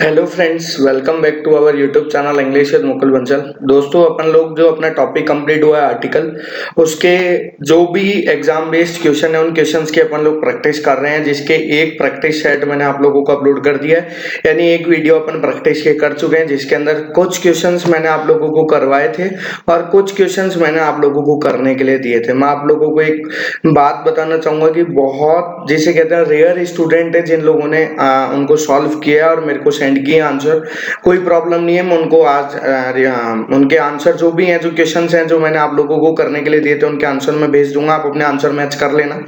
Hello friends, welcome back to our YouTube channel English with Mukul Bansal. दोस्तों, अपन लोग जो अपना टॉपिक कंप्लीट हुआ है आर्टिकल, उसके जो भी एग्जाम बेस्ड क्वेश्चन है उन क्वेश्चंस की अपन लोग प्रैक्टिस कर रहे हैं, जिसके एक प्रैक्टिस सेट मैंने आप लोगों को अपलोड कर दिया है। यानी एक वीडियो अपन प्रैक्टिस के कर चुके हैं, जिसके अंदर कुछ क्वेश्चंस मैंने आप लोगों को करवाए थे और कुछ क्वेश्चंस मैंने आप लोगों को करने के लिए दिए थे। मैं आप लोगों को एक बात बताना चाहूंगा कि बहुत, जिसे कहते हैं, रेयर स्टूडेंट है जिन लोगों ने उनको सॉल्व किया और मेरे को सेंड किए आंसर। कोई प्रॉब्लम नहीं है, मैं उनको आज उनके आंसर जो भी हैं, जो क्वेश्चंस हैं जो मैंने आप लोगों को करने के लिए दिए थे, उनके आंसर मैं भेज दूंगा। आप अपने आंसर मैच कर लेना।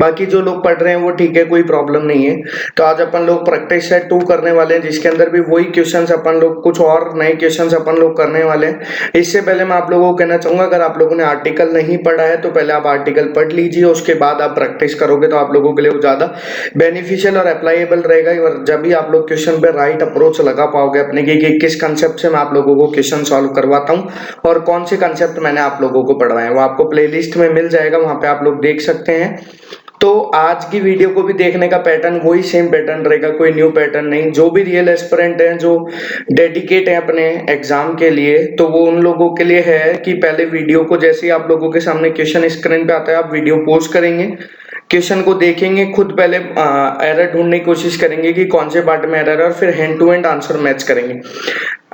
बाकी जो लोग पढ़ रहे हैं वो ठीक है, कोई प्रॉब्लम नहीं है। तो आज अपन लोग प्रैक्टिस सेट 2 करने वाले हैं, जिसके अंदर भी वही क्वेश्चंस अपन लोग, कुछ और नए क्वेश्चंस अपन लोग करने वाले हैं। इससे पहले मैं आप लोगों को कहना चाहूंगा, अगर आप लोगों ने आर्टिकल नहीं पढ़ा है तो पहले आप आर्टिकल पढ़ लीजिए, उसके बाद आप प्रैक्टिस करोगे तो आप लोगों के लिए वो ज्यादा बेनिफिशियल और अप्लाइएबल रहेगा। और जब भी आप लोग क्वेश्चन पे राइट अप्रोच लगा पाओगे अपने कि किस कंसेप्ट से मैं आप लोगों को क्वेश्चन सॉल्व करवाता हूँ और कौन से कंसेप्ट मैंने आप लोगों को पढ़वाए हैं, वो आपको प्लेलिस्ट में मिल जाएगा, वहां पे आप लोग देख सकते हैं। तो आज की वीडियो को भी देखने का पैटर्न वही सेम पैटर्न रहेगा, कोई न्यू पैटर्न नहीं। जो भी रियल एस्पिरेंट हैं, जो डेडिकेट हैं अपने एग्जाम के लिए, तो वो उन लोगों के लिए है कि पहले वीडियो को, जैसे ही आप लोगों के सामने क्वेश्चन स्क्रीन पे आता है, आप वीडियो पॉज करेंगे, क्वेश्चन को देखेंगे, खुद पहले एरर ढूंढने की कोशिश करेंगे कि कौन से पार्ट में एरर है, और फिर hand to hand answer match करेंगे।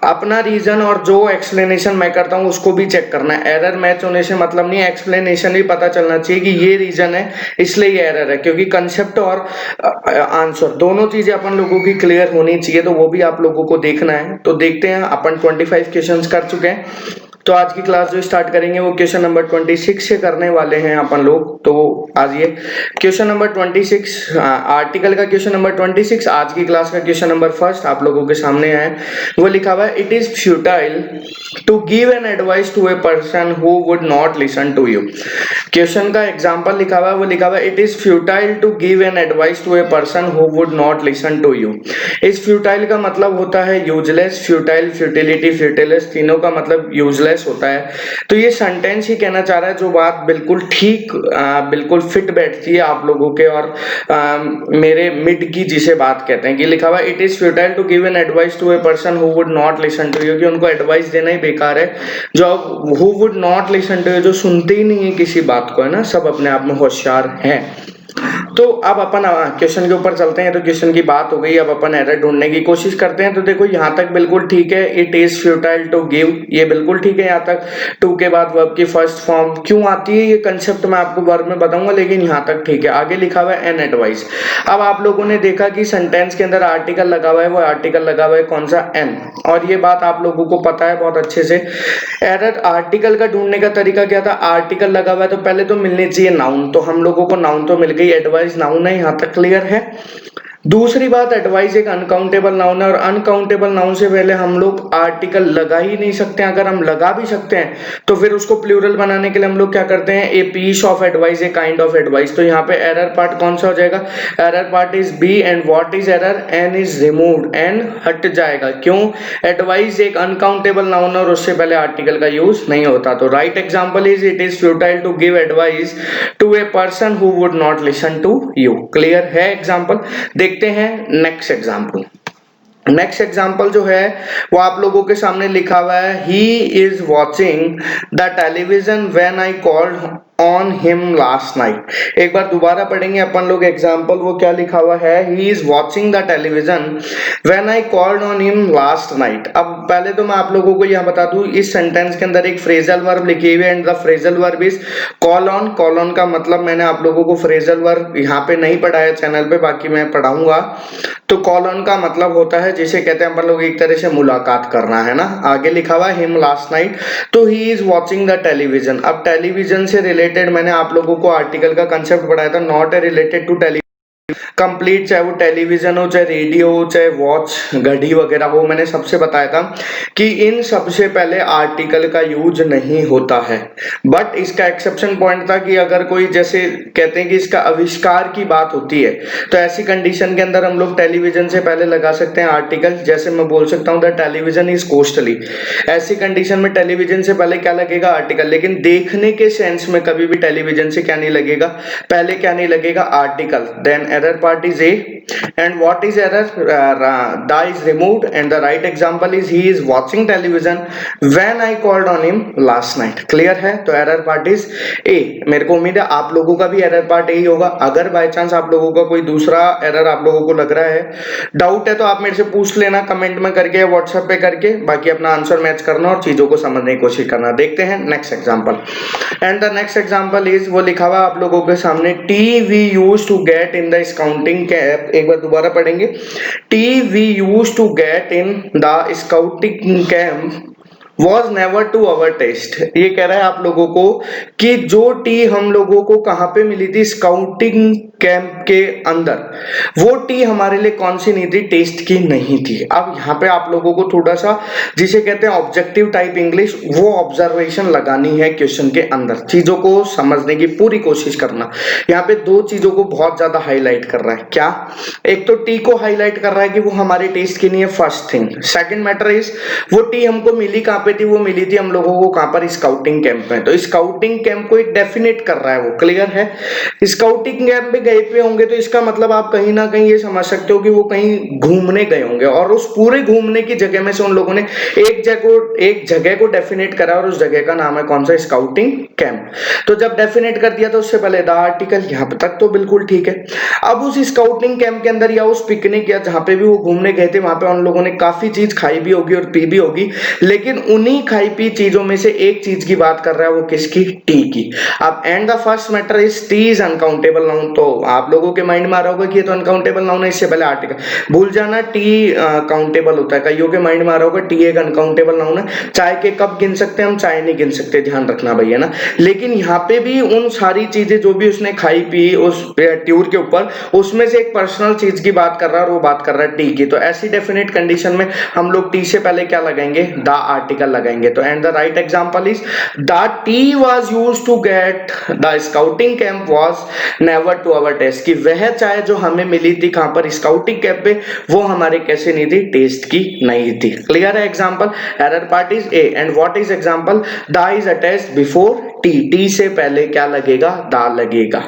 अपना रीजन और जो एक्सप्लेनेशन मैं करता हूँ उसको भी चेक करना है। एरर मैच होने से मतलब नहीं, एक्सप्लेनेशन भी पता चलना चाहिए कि ये रीजन है इसलिए ये एरर है, क्योंकि कंसेप्ट और आंसर दोनों चीजें अपन लोगों की क्लियर होनी चाहिए, तो वो भी आप लोगों को देखना है। तो देखते हैं, अपन 25 क्वेश्चंस कर चुके हैं। तो आज की क्लास जो स्टार्ट करेंगे वो क्वेश्चन नंबर 26 से करने वाले हैं अपन लोग। तो आज ये क्वेश्चन नंबर 26, आर्टिकल का क्वेश्चन नंबर 26, आज की क्लास का क्वेश्चन नंबर फर्स्ट आप लोगों के सामने है। वो लिखा हुआ है, it is futile to give an advice to a person who would not listen to you. Question का एग्जांपल लिखा हुआ है, वो लिखा हुआ है, it is futile to give an advice to a person who would not listen to you. इस futile का मतलब होता है यूजलेस, फ्यूटाइल, फ्यूटिलिटी, फ्यूटिलिस, तीनों का मतलब यूजलेस होता है। तो ये सेंटेंस ही कहना चाह रहा है जो बात बिल्कुल ठीक, बिल्कुल फिट बैठती है आप लोगों के और मेरे मिड की, जिसे बात कहते हैं। कि लिखा हुआ, it is futile to give an advice to a person who would not listen to you, कि उनको एडवाइस देना ही बेकार है। जो who would not listen to you, जो सुनते ही नहीं है किसी बात को, है ना, सब अपने आप में होशियार हैं। तो अब अपन क्वेश्चन के ऊपर चलते हैं। तो क्वेश्चन की बात हो गई, अब अपन एरर ढूंढने की कोशिश करते हैं। तो देखो, यहाँ तक बिल्कुल ठीक है, it is futile to give, ये बिल्कुल ठीक है। यहाँ तक टू के बाद वर्ब की फर्स्ट फॉर्म क्यों आती है, ये कंसेप्ट मैं आपको वर्ब में बताऊंगा, लेकिन यहाँ तक ठीक है। आगे लिखा हुआ है एन एडवाइस। अब आप लोगों ने देखा कि सेंटेंस के अंदर आर्टिकल लगा हुआ है, वो आर्टिकल लगा हुआ है कौन सा, एन, और ये बात आप लोगों को पता है बहुत अच्छे से। एरर आर्टिकल का ढूंढने का तरीका क्या था, आर्टिकल लगा हुआ है तो पहले तो मिलने चाहिए नाउन, तो हम लोगों को नाउन तो मिल गई, एडवाइस नाउन है, यहां तक क्लियर है। दूसरी बात, एडवाइस एक अनकाउंटेबल नाउन है, और अनकाउंटेबल नाउन से पहले हम लोग आर्टिकल लगा ही नहीं सकते। अगर हम लगा भी सकते हैं तो फिर उसको प्लूरल बनाने के लिए हम लोग क्या करते हैं, a piece of advice, a kind of advice. तो यहाँ पे एरर पार्ट कौन सा हो जाएगा, error part is B, and what is error, an is removed, an हट जाएगा। क्यों, एडवाइस एक अनकाउंटेबल नाउन और उससे पहले आर्टिकल का यूज नहीं होता। तो right example is, it is futile to give advice to a person who would not listen to you. Clear है एग्जांपल। देखते हैं नेक्स्ट एग्जांपल। नेक्स्ट एग्जाम्पल जो है वो आप लोगों के सामने लिखा हुआ है, ही is watching the television when I called on him last night. एक बार दोबारा पढ़ेंगे अपन लोग एग्जाम्पल, वो क्या लिखा हुआ है, ही is watching the television when I called on him last night. अब पहले तो मैं आप लोगों को यह बता दूं, इस सेंटेंस के अंदर एक फ्रेजल वर्ब लिखी हुई है, and the phrasal verb is call on. Call on का मतलब मैंने आप लोगों को फ्रेजल वर्ब यहाँ पे नहीं पढ़ाया चैनल पे, बाकी मैं पढ़ाऊंगा। तो कॉल ऑन का मतलब होता है, जिसे कहते हैं अपन लोग एक तरह से मुलाकात करना, है ना। आगे लिखा हुआ है हिम लास्ट नाइट, तो he is watching the television. अब टेलीविजन से रिलेटेड मैंने आप लोगों को आर्टिकल का कंसेप्ट पढ़ाया था, not a related to television complete, चाहे वो टेलीविजन हो, चाहे रेडियो हो, चाहे वॉच, घड़ी वगैरह, वो मैंने सबसे बताया था कि इन सबसे पहले आर्टिकल का यूज नहीं होता है। बट इसका एक्सेप्शन पॉइंट था कि अगर कोई, जैसे कहते हैं कि इसका आविष्कार की बात होती है, तो ऐसी कंडीशन के अंदर हम लोग टेलीविजन से पहले लगा सकते हैं आर्टिकल। जैसे मैं बोल सकता हूँ द टेलीविजन इज कॉस्टली, ऐसी कंडीशन में टेलीविजन से पहले क्या लगेगा, आर्टिकल। लेकिन देखने के सेंस में कभी भी टेलीविजन से क्या नहीं लगेगा, पहले क्या नहीं लगेगा, article. Then error part is A, and what is error? Da is removed and the right example is he is watching television when I called on him last night. Clear है? तो एरर पार्ट इज ए। मेरे को उम्मीद है आप लोगों का भी एरर पार्ट यही होगा। अगर बाय चांस आप लोगों का कोई दूसरा एरर आप लोगों को लग रहा है, डाउट है, तो आप मेरे से पूछ लेना कमेंट में करके या व्हाट्सएप पे करके, बाकी अपना आंसर मैच करना और चीजों को समझने की कोशिश करना। देखते हैं next example. And the next example is, वो लिखा हुआ आप लोगों के सामने, tea we use to get in the scouting camp. एक बार दोबारा पढ़ेंगे, tea we use to get in the scouting camp was never to our taste. ये कह रहा है आप लोगों को कि जो टी हम लोगों को कहां पे मिली थी, स्काउटिंग कैंप के अंदर, वो टी हमारे लिए कौन सी नहीं थी, टेस्ट की नहीं थी। अब यहाँ पे आप लोगों को थोड़ा सा, जिसे कहते हैं ऑब्जेक्टिव टाइप इंग्लिश, वो ऑब्जर्वेशन लगानी है क्वेश्चन के अंदर, चीजों को समझने की पूरी कोशिश करना। यहाँ पे दो चीजों को बहुत ज्यादा हाईलाइट कर रहा है। क्या? एक तो टी को हाईलाइट कर रहा है कि वो हमारे टेस्ट की नहीं है, first thing. Second matter is, वो टी हमको मिली कहां पे थी, वो मिली थी हम लोगों को कहां पर, स्काउटिंग कैंप में। तो स्काउटिंग कैंप को एक डेफिनेट कर रहा है वो, क्लियर है? स्काउटिंग कैंप में गए पे होंगे तो इसका मतलब आप कहीं ना कहीं ये समझ सकते हो कि वो कहीं घूमने गए होंगे, और उस पूरे घूमने की जगह में से उन लोगों ने एक जगह को डेफिनेट करा, और उस जगह का नाम है कौन सा, स्काउटिंग कैंप। तो जब डेफिनेट कर दिया तो उससे पहले द आर्टिकल, यहां तक तो बिल्कुल ठीक है। अब उस स्काउटिंग कैंप के अंदर या उस पिकनिक या जहां पे भी वो घूमने गए थे, वहां पे उन लोगों ने काफी चीज खाई भी होगी और पी भी होगी, लेकिन उन्हीं खाई पी चीजों में से एक चीज की बात कर रहा है, वो किसकी, टी की। अब and the first matter is, T is uncountable noun. तो आप लोगों के माइंड में आ रहा होगा कि ये तो अनकाउंटेबल नाउन है, इससे पहले आर्टिकल भूल जाना, टी काउंटेबल होता है। कईयों के माइंड में आ रहा होगा टी एक अनकाउंटेबल नाउन है, चाय के कप गिन सकते हैं हम, चाय नहीं गिन सकते, ध्यान रखना भैया ना। लेकिन यहाँ पे भी उन सारी चीजें जो भी उसने खाई पी उस टूर के ऊपर, उसमें से एक पर्सनल चीज की बात कर रहा है, और वो बात कर रहा है टी की। तो ऐसी डेफिनेट कंडीशन में हम लोग टी से पहले क्या लगाएंगे, द आर्टिकल लगाएंगे। तो and the right example is, the tea was used to get the scouting camp was never to our taste. कि वह चाय जो हमें मिली थी कहां पर, स्काउटिंग कैंप पे, वो हमारे कैसे नहीं थी, टेस्ट की नहीं थी। क्लियर है example? Error part is a and what is example, the is attached before T. T से पहले क्या लगेगा, दा लगेगा।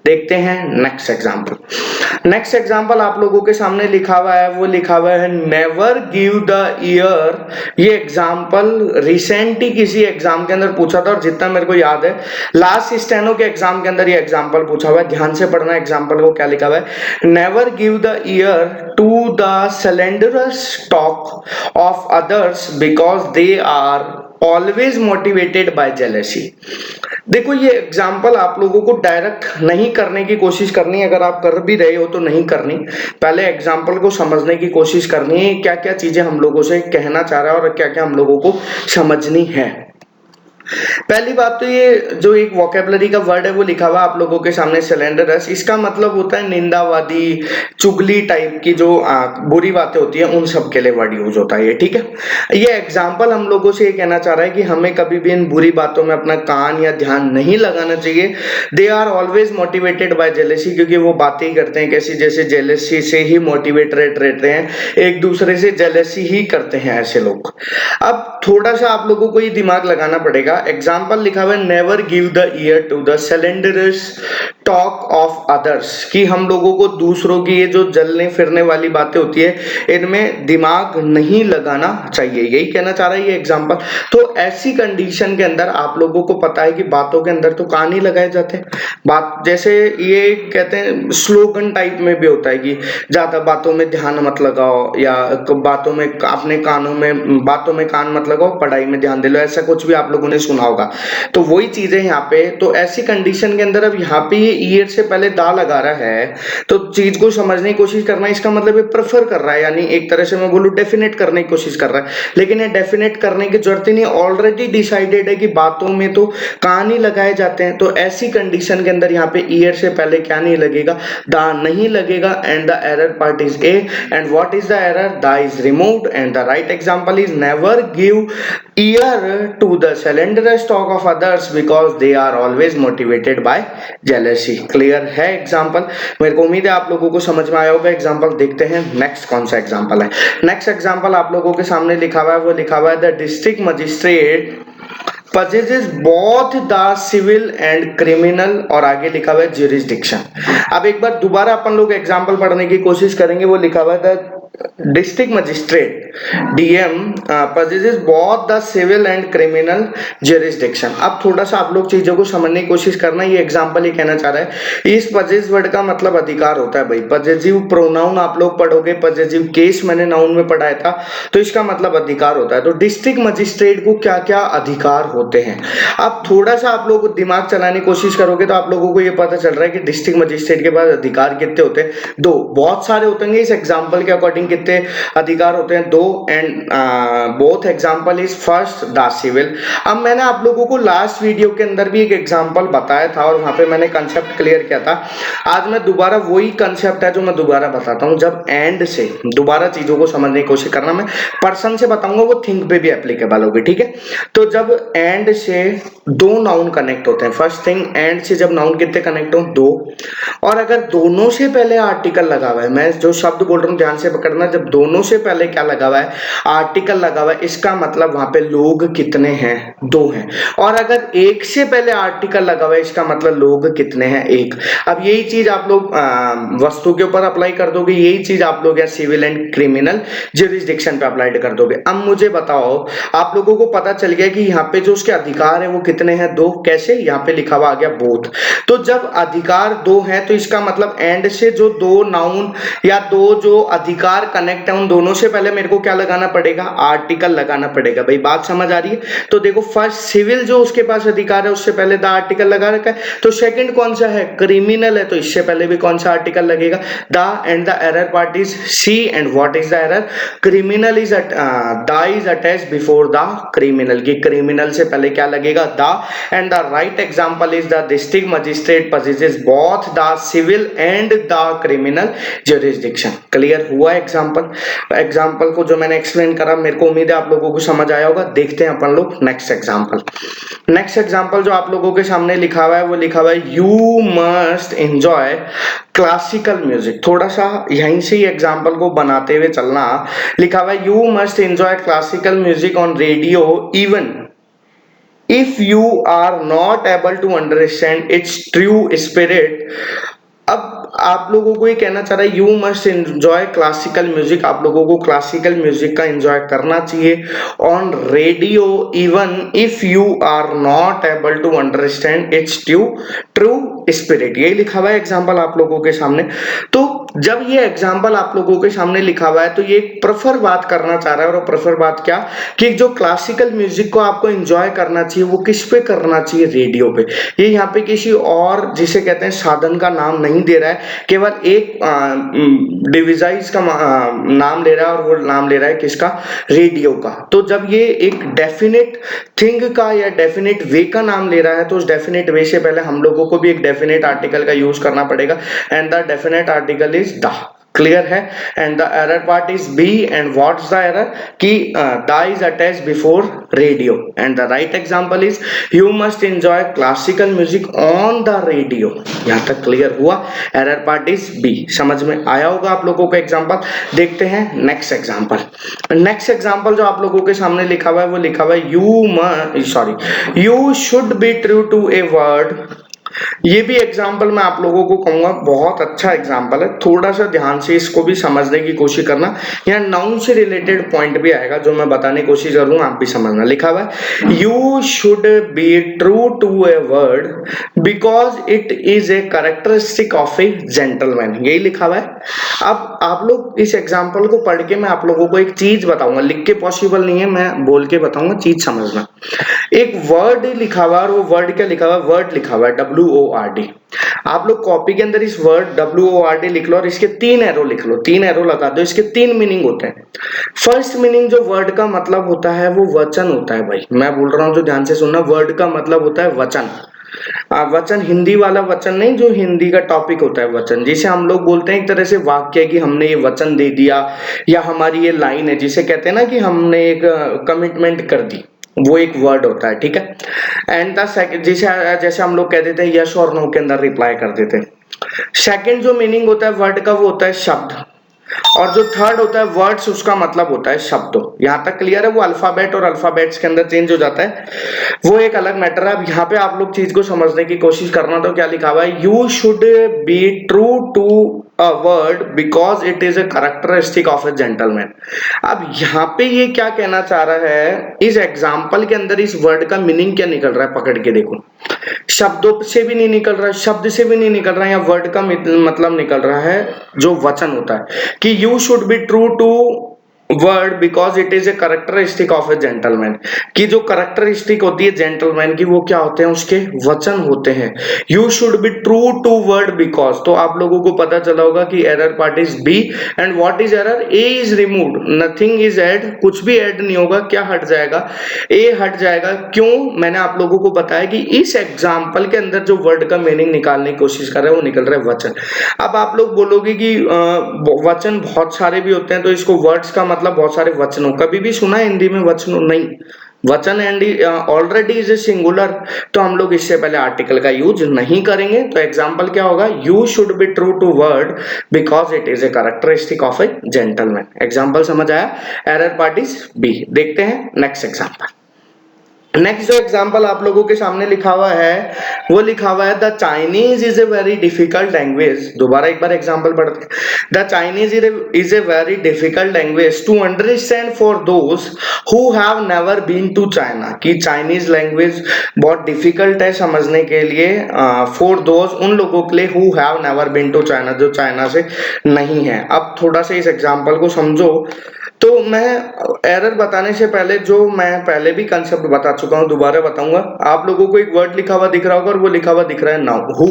देखते हैं नेक्स्ट एग्जांपल। नेक्स्ट एग्जांपल आप लोगों के सामने लिखा हुआ है, वो लिखा हुआ है नेवर गिव द ईयर। ये एग्जांपल रिसेंट ही किसी एग्जाम के अंदर पूछा था, और जितना मेरे को याद है लास्ट स्टेनो के एग्जाम के अंदर ये एग्जांपल पूछा हुआ है। ध्यान से पढ़ना एग्जांपल को, क्या लिखा हुआ है, never give the ear to the slanderous talk of others because they are always motivated by jealousy. देखो ये एग्जाम्पल आप लोगों को डायरेक्ट नहीं करने की कोशिश करनी है, अगर आप कर भी रहे हो तो नहीं करनी, पहले एग्जाम्पल को समझने की कोशिश करनी है, क्या क्या चीजें हम लोगों से कहना चाह रहा है और क्या क्या हम लोगों को समझनी है। पहली बात तो ये जो एक वोकेबलरी का वर्ड है वो लिखा हुआ आप लोगों के सामने, स्लेंडरस। इसका मतलब होता है निंदावादी, चुगली टाइप की जो बुरी बातें होती है, उन सब के लिए वर्ड यूज होता है ये, ठीक है। ये एग्जाम्पल हम लोगों से ये कहना चाह रहा है कि हमें कभी भी इन बुरी बातों में अपना कान या ध्यान नहीं लगाना चाहिए। They are always motivated by jealousy, क्योंकि वो बातें ही करते हैं कैसी, जैसे जेलेसी से ही मोटिवेटेड रहते हैं, एक दूसरे से जेलेसी ही करते हैं ऐसे लोग। अब थोड़ा सा आप लोगों को ये दिमाग लगाना पड़ेगा। एग्जाम्पल लिखा हुआ है never give the ear to the slanderous talk of others, कि हम लोगों को दूसरों की ये जो जलने फिरने वाली बातें होती है इनमें दिमाग नहीं लगाना चाहिए, यही कहना चाह रहा है ये एग्जाम्पल। तो ऐसी कंडीशन के अंदर आप लोगों को पता है कि बातों के अंदर तो कान ही लगाए जाते हैं। बात जैसे ये कहते हैं स्लोगन टाइप में भी होता है कि ज्यादा बातों में ध्यान मत लगाओ, या बातों में अपने कानों में, बातों में कान मत लगाओ, पढ़ाई में ध्यान दे लो, ऐसा कुछ भी आप लोगों ने सुना होगा। तो वही चीजें यहाँ पे, तो ऐसी कंडीशन के अंदर अब यहाँ पे ये ईयर से पहले दा लगा रहा है, तो चीज को समझने की कोशिश करना, इसका मतलब ये प्रेफर कर रहा है, यानी एक तरह से मैं बोलूं डेफिनेट करने की कोशिश कर रहा है। लेकिन ये डेफिनेट करने की जरूरत ही नहीं, ऑलरेडी डिसाइडेड है कि बातों में तो कान ही लगाए जाते हैं। तो ऐसी कंडीशन के अंदर यहाँ पे ईयर से पहले क्या नहीं लगेगा, दा नहीं लगेगा। And the error part is a and what is the error, the is removed and the right example is never give ear to the slanderous talk of others because they are always motivated by jealousy. Clear है example? मेरे को उम्मीद है आप लोगों को समझ में आया होगा एग्जांपल। देखते हैं नेक्स्ट कौन सा एग्जांपल है। नेक्स्ट एग्जांपल आप लोगों के सामने लिखा हुआ है, वो लिखा हुआ है the district magistrate possesses both the civil and criminal, और आगे लिखा हुआ है jurisdiction। अब एक बार दोबारा अपन लोग एग्जाम्पल पढ़ने की कोशिश करेंगे। वो लिखा हुआ है district magistrate DM possesses both the civil and criminal jurisdiction। अब थोड़ा सा आप लोग चीजों को समझने की कोशिश करना। ये एग्जांपल ही कहना चाह रहा है। इस possess वर्ड का मतलब अधिकार होता है भाई। possessive प्रोनाउन आप लोग पढ़ोगे, possessive केस मैंने नाउन में पढ़ाया था, तो इसका मतलब अधिकार होता है। तो डिस्ट्रिक्ट मजिस्ट्रेट को क्या क्या अधिकार होते हैं, अब थोड़ा सा आप लोग दिमाग चलाने की कोशिश करोगे तो आप लोगों को ये पता चल रहा है कि डिस्ट्रिक्ट मजिस्ट्रेट के पास अधिकार कितने होते हैं, दो। बहुत सारे होते हैं, इस एग्जांपल के अकॉर्डिंग कितने अधिकार होते हैं, दो। And both example is first the civil. अब मैंने आप लोगों को लास्ट वीडियो के अंदर भी एक एग्जांपल बताया था और वहां पे मैंने कंसेप्ट क्लियर किया था। आज मैं दोबारा वही कंसेप्ट है जो मैं दोबारा बताता हूं। जब एंड से दोबारा चीजों को समझने की कोशिश करना, मैं पर्सन से बताऊंगा, वो थिंक पे भी एप्लीकेबल होगी, ठीक है। तो जब एंड से दो नाउन कनेक्ट होते हैं, फर्स्ट थिंग, एंड से जब नाउन कितने कनेक्ट हो, दो। और अगर दोनों से पहले आर्टिकल लगा हुआ है, मैं जो शब्द बोल रहा हूं ध्यान से पकड़ना, जब दोनों से पहले क्या लगा हुआ है, आर्टिकल लगा हुआ है, इसका मतलब वहां पे लोग कितने हैं, दो हैं। और अगर एक से पहले आर्टिकल लगा हुआ है, इसका मतलब लोग कितने हैं, एक। अब यही चीज आप लोग वस्तु के ऊपर अप्लाई कर दोगे, यही चीज आप लोग या सिविल एंड क्रिमिनल ज्यूरिसडिक्शन पे अप्लाई कर दोगे। अब मुझे बताओ, आप लोगों को पता चल गया कि यहाँ पे जो उसके अधिकार है वो कितने हैं, दो। कैसे, यहाँ पे लिखा हुआ आ गया बोथ। तो जब अधिकार दो है तो इसका मतलब एंड से जो दो नाउन या दो जो अधिकार कनेक्ट है, उन दोनों से पहले मेरे को क्या लगाना पड़ेगा, आर्टिकल लगाना पड़ेगा। भाई बात समझ आ रही है। तो देखो, फर्स्ट सिविल जो उसके पास अधिकार है उससे पहले द आर्टिकल लगा रखा है। तो सेकंड कौन सा है, क्रिमिनल है, तो इससे पहले भी कौन सा आर्टिकल लगेगा, the. And the error part is C. And what is the error, criminal is the is attached before the criminal, की क्रिमिनल से पहले क्या लगेगा, the. And the right example is the district magistrate possesses both the civil and the criminal jurisdiction। Clear हुआ example को जो मैंने explain करा, मेरे को उम्मीद है आप लोगों को समझ आया होगा। देखते हैं अपन लोग नेक्स्ट एग्जांपल जो आप लोगों के सामने लिखा हुआ है, वो लिखा हुआ है you must enjoy classical music. थोड़ा सा यहीं से ही एग्जांपल को बनाते हुए चलना। लिखा हुआ है you must enjoy classical music on radio even if you are not able to understand its true spirit। अब आप लोगों को ये कहना चाह रहा है you must enjoy classical music, आप लोगों को क्लासिकल म्यूजिक का एंजॉय करना चाहिए on radio even if you are not able to understand its true spirit. यही लिखा हुआ है एग्जांपल आप लोगों के सामने। तो जब ये एग्जांपल आप लोगों के सामने लिखा हुआ है तो ये प्रेफर बात करना चाह रहा है, और प्रेफर बात क्या, कि जो क्लासिकल म्यूजिक को आपको एंजॉय करना चाहिए वो किस पे करना चाहिए, रेडियो पे। ये यहाँ पे किसी और जिसे कहते हैं साधन का नाम नहीं दे रहा है, केवल एक डिवाइस का नाम ले रहा है, और वो नाम ले रहा है किसका, रेडियो का। तो जब ये एक डेफिनेट थिंग का या डेफिनेट वे का नाम ले रहा है, तो उस डेफिनेट वे से पहले हम लोगों को भी एक डेफिनेट आर्टिकल का यूज करना पड़ेगा। And the definite article is the. Clear है। And the error part is B. And what's the error, कि the is attached before radio. And the right example is you must enjoy classical music on the radio. यहां तक clear हुआ। Error part is B. समझ में आया होगा आप लोगों को एग्जांपल। देखते हैं नेक्स्ट एग्जांपल जो आप लोगों के सामने लिखा हुआ है, वो लिखा हुआ है you should be true to a word. ये भी एग्जाम्पल मैं आप लोगों को कहूंगा बहुत अच्छा एग्जाम्पल है, थोड़ा सा ध्यान से इसको भी समझने की कोशिश करना। यहाँ नाउन से रिलेटेड पॉइंट भी आएगा जो मैं बताने की कोशिश करूंगा, आप भी समझना। लिखा हुआ है you should be true to a word because it is a characteristic of a gentleman. यही लिखा हुआ है। अब आप लोग इस एग्जाम्पल को पढ़ के मैं आप लोगों को एक चीज बताऊंगा, लिख के पॉसिबल नहीं है, मैं बोल के बताऊंगा, चीज समझना। एक वर्ड लिखा हुआ है, और वो वर्ड क्या लिखा हुआ है, वर्ड लिखा हुआ है WORD। आप लोग कॉपी के अंदर इस वर्ड WORD लिख लो और इसके 3 एरो लिख लो, 3 एरो लगा दो। इसके 3 मीनिंग होते हैं। फर्स्ट मीनिंग जो वर्ड का मतलब होता है वो वचन होता है। भाई मैं बोल रहा हूं जो ध्यान से सुनना, वर्ड का मतलब होता है वचन। वचन हिंदी वाला वचन नहीं, जो हिंदी का टॉपिक होता है वचन, जिसे हम लोग बोलते हैं एक तरह से वाक्य कि हमने ये वचन दे दिया, या हमारी ये लाइन है, जिसे कहते हैं ना कि हमने एक कमिटमेंट कर दी, वो एक वर्ड होता है। ठीक है। एंड द सेकंड, जैसे हम लोग कह देते हैं यस और नो के अंदर रिप्लाई कर देते हैं। सेकंड जो मीनिंग होता है वर्ड का, वो होता है शब्द। और जो थर्ड होता है वर्ड्स, उसका मतलब होता है शब्दों। यहां तक क्लियर है? वो अल्फाबेट और अल्फाबेट्स के अंदर चेंज हो जाता है, वो एक अलग मैटर है। अब यहाँ पे आप लोग चीज को समझने की कोशिश करना। तो क्या लिखा हुआ है? You should be true to a word because it is a characteristic of a gentleman. अब यहाँ पे ये क्या कहना चाह रहा है? इस एग्जाम्पल के अंदर इस वर्ड का मीनिंग क्या निकल रहा है? पकड़ के देखो, शब्दों से भी नहीं निकल रहा है, शब्द से भी नहीं निकल रहा है, या वर्ड का मतलब निकल रहा है जो वचन होता है कि you should be true to word because it is a characteristic of a gentleman. की जो करेक्टरिस्टिक होती है जेंटलमैन की, वो क्या होते हैं? उसके वचन होते हैं। You should be true to word because, तो आप लोगों को पता चला होगा कि error part is B and what is error? A is removed, nothing is add, कुछ भी ऐड नहीं होगा। क्या हट जाएगा? ए हट जाएगा। क्यों? मैंने आप लोगों को बताया कि इस एग्जाम्पल के अंदर जो वर्ड का मीनिंग निकालने की कोशिश कर रहे हैं वो निकल रहा है वचन। अब आप लोग बोलोगे कि वचन बहुत सारे भी होते हैं, तो इसको वर्ड्स का मतलब बहुत सारे वचनों, कभी भी सुना है हिंदी में वचनों? नहीं, वचन and already is a singular, तो हम लोग इससे पहले आर्टिकल का यूज नहीं करेंगे। तो एग्जांपल क्या होगा? You should be true to word because it is a characteristic of a gentleman. Example समझ आया? Error part is B. देखते हैं नेक्स्ट एग्जांपल। नेक्स्ट जो एग्जाम्पल आप लोगों के सामने लिखा हुआ है, वो लिखा हुआ है the Chinese is a very difficult language. दोबारा एक बार एग्जाम्पल पढ़ते हैं। The Chinese is a very difficult language to understand for those who have never been to China. कि चाइनीज लैंग्वेज बहुत डिफिकल्ट है समझने के लिए फॉर दोज, उन लोगों के लिए who have never been to China, जो चाइना से नहीं है। अब थोड़ा सा इस एग्जाम्पल को समझो। तो मैं एरर बताने से पहले जो मैं पहले भी कंसेप्ट बता चुका हूं, दोबारा बताऊंगा। आप लोगों को एक वर्ड लिखा हुआ दिख रहा होगा और वो लिखा हुआ दिख रहा है नाउ, हु।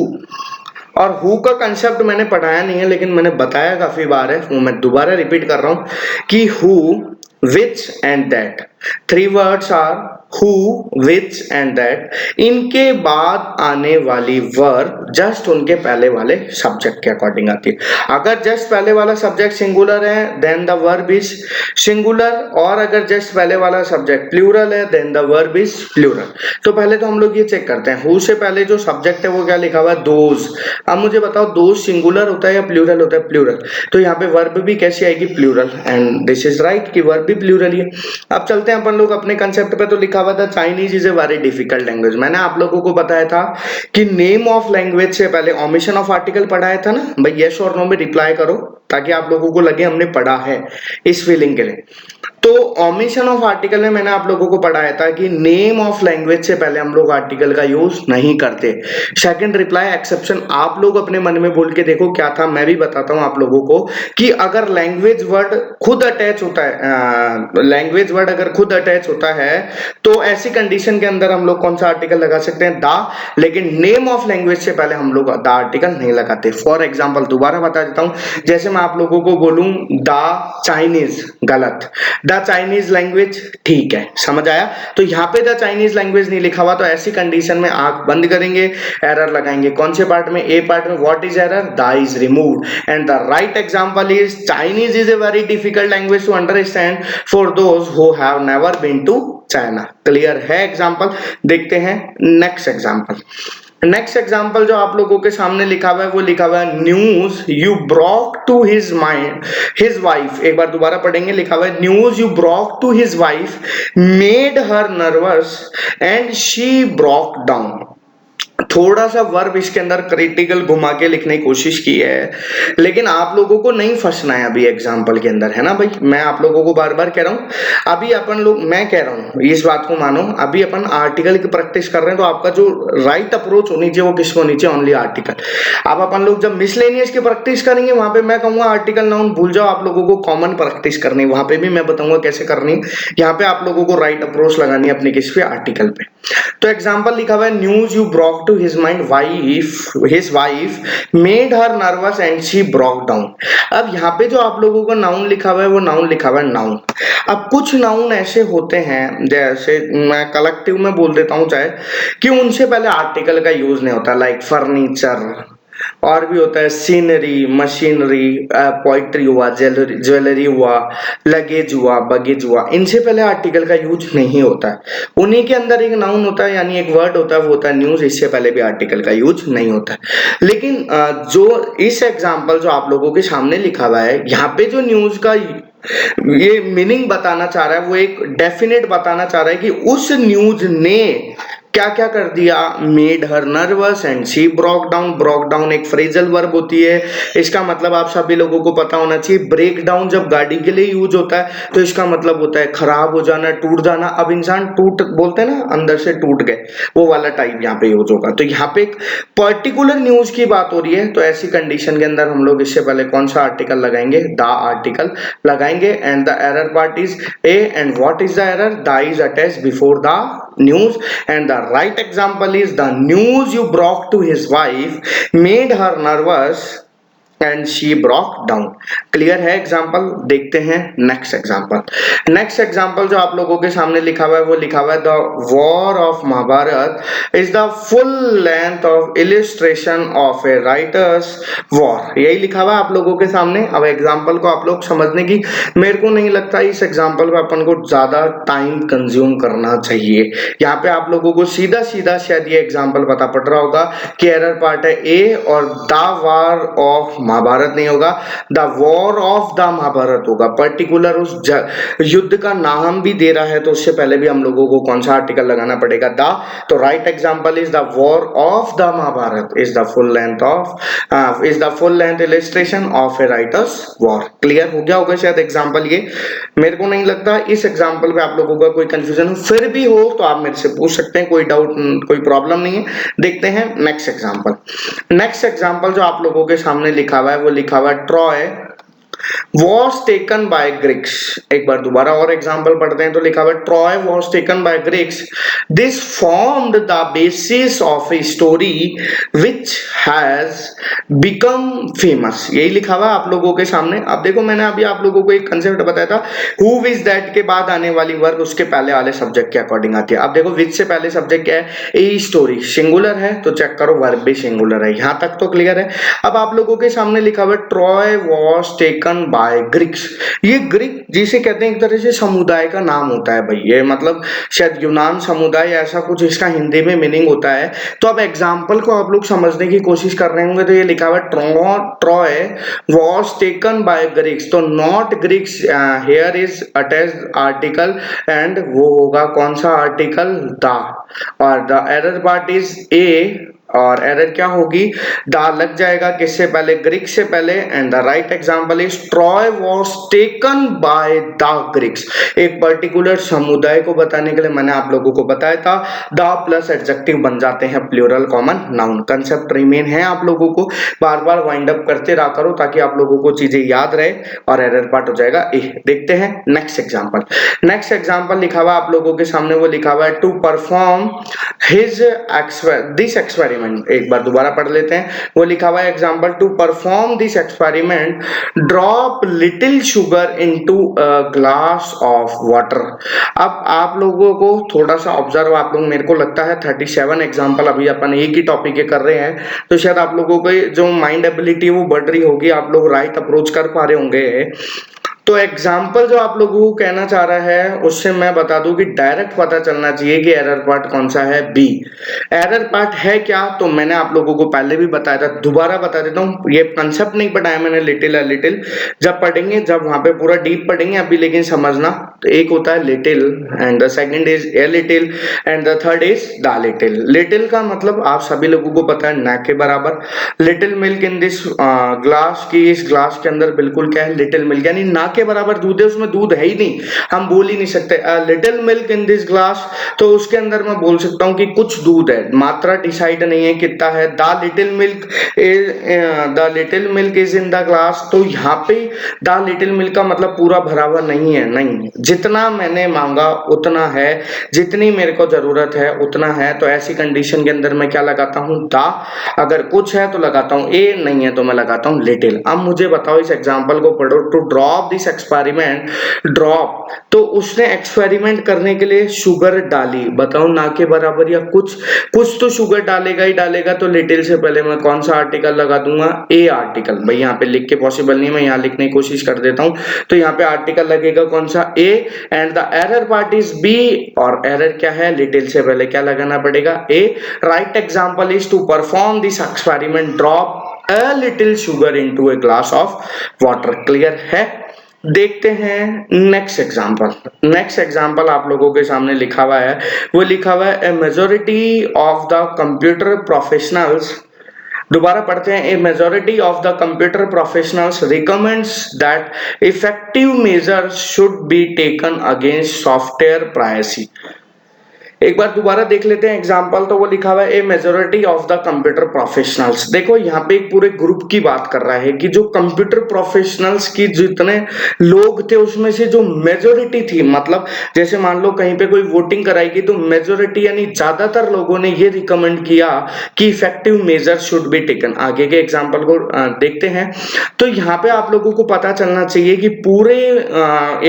और हु का कंसेप्ट मैंने पढ़ाया नहीं है, लेकिन मैंने बताया काफी बार है, वो मैं दोबारा रिपीट कर रहा हूं कि who, which and that, three words are who, which and that. इनके बाद आने वाली वर्ब जस्ट उनके पहले वाले सब्जेक्ट के अकॉर्डिंग आती है। अगर जस्ट पहले वाला सब्जेक्ट सिंगुलर है then the verb is singular, और अगर जस्ट पहले वाला सब्जेक्ट प्लूरल है then the verb is plural. तो पहले तो हम लोग ये चेक करते हैं, हु से पहले जो सब्जेक्ट है वो क्या लिखा हुआ है? दोज। अब मुझे बताओ दोज सिंगुलर होता है या प्लूरल होता है? प्लूरल। तो यहाँ पे वर्ब भी कैसी आएगी? Plural, and this is right कि वर्ब भी प्लूरल ही है। अब चलते हैं अपन लोग अपने कंसेप्ट पे। तो लिखा हुआ था Chinese is a very difficult language. मैंने आप लोगों को बताया था कि नेम ऑफ लैंग्वेज से पहले ओमिशन ऑफ आर्टिकल पढ़ाया था ना भाई। यस और नो में रिप्लाई करो ताकि आप लोगों को लगे हमने पढ़ा है, इस फीलिंग के लिए। तो ओमिशन ऑफ आर्टिकल में मैंने आप लोगों को पढ़ाया था कि नेम ऑफ लैंग्वेज से पहले हम लोग आर्टिकल का यूज नहीं करते। सेकंड रिप्लाई एक्सेप्शन आप लोग अपने मन में बोल के देखो क्या था, मैं भी बताता हूं आप लोगों को कि अगर लैंग्वेज वर्ड खुद अटैच होता है, लैंग्वेज वर्ड अगर खुद अटैच होता है तो ऐसी कंडीशन के अंदर हम लोग कौन सा आर्टिकल लगा सकते हैं? द। लेकिन नेम ऑफ लैंग्वेज से पहले हम लोग द आर्टिकल नहीं लगाते। फॉर एग्जाम्पल दोबारा बता देता हूं, जैसे मैं आप लोगों को बोलूं द चाइनीज, गलत। द चाइनीज लैंग्वेज, ठीक है, समझ आया? तो यहाँ पे द चाइनीज लैंग्वेज नहीं लिखा हुआ, तो ऐसी कंडीशन में आंख बंद करेंगे, एरर लगाएंगे। कौन से पार्ट में? ए पार्ट में। What is error? The is removed and the right example is Chinese is a very difficult language to understand for those who have never been to China. Clear है example? देखते हैं next example. Next example जो आप लोगों के सामने लिखा हुआ है वो लिखा हुआ है news you broke to his mind his wife. एक बार दोबारा पढ़ेंगे, लिखा हुआ है news you broke to his wife made her nervous and she broke down. थोड़ा सा वर्ब इसके अंदर क्रिटिकल घुमा के लिखने की कोशिश की है, लेकिन आप लोगों को नहीं फंसना है अभी एग्जाम्पल के अंदर, है ना भाई? मैं आप लोगों को बार बार कह रहा हूं, अभी अपन लोग, मैं कह रहा हूं इस बात को मानो, अभी अपन आर्टिकल की प्रैक्टिस कर रहे हैं, तो आपका जो राइट अप्रोच होनी चाहिए वो किसको होनी चाहिए? Only article. अब अपन लोग जब मिसलेनियस की प्रैक्टिस करेंगे वहां पे मैं कहूंगा आर्टिकल नाउन भूल जाओ, आप लोगों को कॉमन प्रैक्टिस करनी है, वहां पे भी मैं बताऊंगा कैसे करनी है। यहाँ पे आप लोगों को राइट अप्रोच लगानी है अपनी किस पे? आर्टिकल पे। तो एग्जाम्पल लिखा हुआ है news you broke to his mind his wife made her nervous and she broke down। अब यहाँ पे जो आप लोगों को नाउन लिखा हुआ है वो नाउन लिखा हुआ है नाउन। अब कुछ नाउन ऐसे होते हैं, जैसे मैं कलेक्टिव में बोल देता हूं चाहे, कि उनसे पहले आर्टिकल का यूज नहीं होता, लाइक फर्नीचर और भी होता है सीनरी, मशीनरी, पोइट्री हुआ, ज्वेलरी हुआ, लगेज हुआ, बगेज हुआ, इनसे पहले आर्टिकल का यूज नहीं होता है। उन्हीं के अंदर एक नाउन होता है यानी एक वर्ड होता है, वो होता है न्यूज, इससे पहले भी आर्टिकल का यूज नहीं होता है। लेकिन जो इस एग्जाम्पल जो आप लोगों के सामने लिखा हुआ है, यहाँ पे जो न्यूज का ये मीनिंग बताना चाह रहा है, वो एक डेफिनेट बताना चाह रहा है कि उस न्यूज ने क्या क्या कर दिया, made her nervous and she broke down. Broke down एक फ्रेजल वर्ब होती है, इसका मतलब आप सभी लोगों को पता होना चाहिए। ब्रेक डाउन जब गाड़ी के लिए यूज होता है तो इसका मतलब होता है खराब हो जाना, टूट जाना। अब इंसान टूट बोलते हैं ना, अंदर से टूट गए, वो वाला टाइप यहाँ पे यूज होगा। तो यहाँ पे एक पर्टिकुलर न्यूज की बात हो रही है, तो ऐसी कंडीशन के अंदर हम लोग इससे पहले कौन सा आर्टिकल लगाएंगे, द आर्टिकल लगाएंगे। And the error part is a, and what is the error, the is attached before the news, and the right example is the news you brought to his wife made her nervous and she broke down। Clear है example? देखते हैं next example. Next example जो आप लोगों के सामने लिखा हुआ है, वो लिखा हुआ है the war of Mahabharata is the full length of illustration of a writer's war. यही लिखा हुआ है आप लोगों के सामने। अब एग्जाम्पल को आप लोग समझने की, मेरे को नहीं लगता इस एग्जाम्पल पे अपन को ज्यादा टाइम कंज्यूम करना चाहिए। यहाँ पे आप लोगों को सीधा सीधा शायद ये एग्जाम्पल पता पड़ रहा होगा कि एरर पार्ट है ए, और द वॉर ऑफ महाभारत नहीं होगा, the war of the Mahabharata होगा। पर्टिकुलर उस युद्ध का नाम भी दे रहा है, तो उससे पहले भी हम लोगों को कौन सा आर्टिकल लगाना पड़ेगा, द। तो right example is the war of the Mahabharata is the full length of is the full length illustration of a writer's war. Clear हो गया होगा शायद एग्जांपल ये। मेरे को नहीं लगता इस एग्जांपल पे आप लोगों का कोई कंफ्यूजन हो, फिर भी हो तो आप मेरे से पूछ सकते हैं, कोई डाउट, कोई प्रॉब्लम नहीं है। देखते हैं नेक्स्ट एग्जांपल। नेक्स्ट एग्जांपल जो आप लोगों के सामने लिखा हुआ है, वो लिखा हुआ है Troy was taken by Greeks। एक बार दोबारा और एग्जांपल पढ़ते हैं, तो लिखा हुआ Troy was taken by Greeks। This formed the basis of a story which has become famous। यही लिखा हुआ आप लोगों के सामने। अब देखो, मैंने अभी आप लोगों को एक कंसेप्ट बताया था, who is that के बाद आने वाली वर्ब उसके पहले वाले सब्जेक्ट के अकॉर्डिंग आती है। अब देखो which से पहले सब्जेक्ट क्या है, ए स्टोरी, सिंगुलर है तो चेक करो वर्ब भी सिंगुलर है। यहां तक तो क्लियर है। अब आप लोगों के सामने लिखा हुआ Troy was taken by Greeks. ये ग्रीक जिसे कहते हैं एक तरह से समुदाय का नाम होता है भाई, ये मतलब शायद यूनान समुदाय ऐसा कुछ इसका हिंदी में मीनिंग होता है। तो अब एग्जांपल को आप लोग समझने की कोशिश कर रहे होंगे, तो ये लिखा हुआ Troy was taken by Greeks, तो not Greeks, here is attached article, and वो होगा कौन सा आर्टिकल, द। और the error part is A, और एरर क्या होगी, द लग जाएगा किससे पहले, ग्रीक से पहले। And the right example is Troy was taken by the Greeks. एक पर्टिकुलर समुदाय को बताने के लिए मैंने आप लोगों को बताया था, द प्लस एडजेक्टिव बन जाते हैं plural common noun. Concept remain है आप लोगों को, बार बार वाइंड अप करते रहा करो ताकि आप लोगों को चीजें याद रहे, और एरर पार्ट हो जाएगा ए। देखते हैं नेक्स्ट एग्जांपल। नेक्स्ट एग्जांपल लिखा हुआ आप लोगों के सामने, वो लिखा हुआ है to perform his this experiment. एक बार दोबारा पढ़ लेते हैं, वो लिखा हुआ है example, to perform this experiment drop little sugar into a glass of water. अब आप लोगों को थोड़ा सा ऑब्जर्व, आप लोग, मेरे को लगता है 37 एग्जांपल अभी अपन एक ही टॉपिक के कर रहे हैं, तो शायद आप लोगों को जो माइंड एबिलिटी वो बढ़ रही होगी, आप लोग राइट अप्रोच कर पा रहे होंगे। तो एग्जाम्पल जो आप लोगों को कहना चाह रहा है उससे मैं बता दूं कि डायरेक्ट पता चलना चाहिए कि एरर पार्ट कौन सा है, बी। एरर पार्ट है क्या, तो मैंने आप लोगों को पहले भी बताया था, दोबारा बता देता हूँ। ये कंसेप्ट नहीं पढ़ाया मैंने, लिटिल है लिटिल, जब पढ़ेंगे जब वहां पे पूरा डीप पढ़ेंगे, अभी लेकिन समझना। तो एक होता है little, and the second is a little, and the third is the little. Little का मतलब आप सभी लोगों को पता है, ना के बराबर। Little milk in this glass, की इस ग्लास के अंदर बिल्कुल क्या है, लिटिल मिल्क, यानी ना के बराबर दूध है, उसमें दूध है ही नहीं, हम बोल ही नहीं सकते। Little milk in this glass, तो उसके अंदर मैं बोल सकता हूं कि कुछ दूध है, मात्रा डिसाइड नहीं है कितना है। The little milk is in the glass, तो यहाँ पे द लिटिल मिल्क का मतलब पूरा भरा हुआ नहीं है, नहीं, जितना मैंने मांगा उतना है, जितनी मेरे को जरूरत है उतना है। तो ऐसी कंडीशन के अंदर मैं क्या लगाता हूँ, द। अगर कुछ है तो लगाता हूँ ए, नहीं है तो मैं लगाता हूँ लिटिल। अब मुझे बताओ, इस एग्जाम्पल को पढ़ो। To drop this experiment, drop तो उसने एक्सपेरिमेंट करने के लिए शुगर डाली, बताओ ना के बराबर या कुछ कुछ तो शुगर डालेगा ही डालेगा। तो लिटिल से पहले मैं कौन सा आर्टिकल लगा दूंगा, ए आर्टिकल। भाई यहाँ पे लिख के पॉसिबल नहीं, मैं यहाँ लिखने की कोशिश कर देता हूँ। तो यहाँ पे आर्टिकल लगेगा कौन सा, A, and the error part is B. और एरर क्या है, लिटिल से पहले क्या लगाना पड़ेगा, A. Right example is to perform this experiment, drop a little sugar into a glass of water. Clear है। देखते हैं नेक्स्ट एग्जांपल। नेक्स्ट एग्जांपल आप लोगों के सामने लिखा हुआ है, वो लिखा हुआ है a majority of the computer professionals. दोबारा पढ़ते हैं, a majority of the computer professionals recommends that effective measures should be taken against software privacy. एक बार दोबारा देख लेते हैं एग्जाम्पल। तो वो लिखा हुआ है ए majority of the computer professionals. देखो यहाँ पे एक पूरे ग्रुप की बात कर रहा है कि जो कंप्यूटर प्रोफेशनल्स की जितने लोग थे उसमें से जो मेजोरिटी थी, मतलब जैसे मान लो कहीं पे कोई वोटिंग कराएगी तो मेजोरिटी यानी ज्यादातर लोगों ने ये रिकमेंड किया कि effective measure should be taken. आगे के एग्जाम्पल को देखते हैं। तो यहाँ पे आप लोगों को पता चलना चाहिए कि पूरे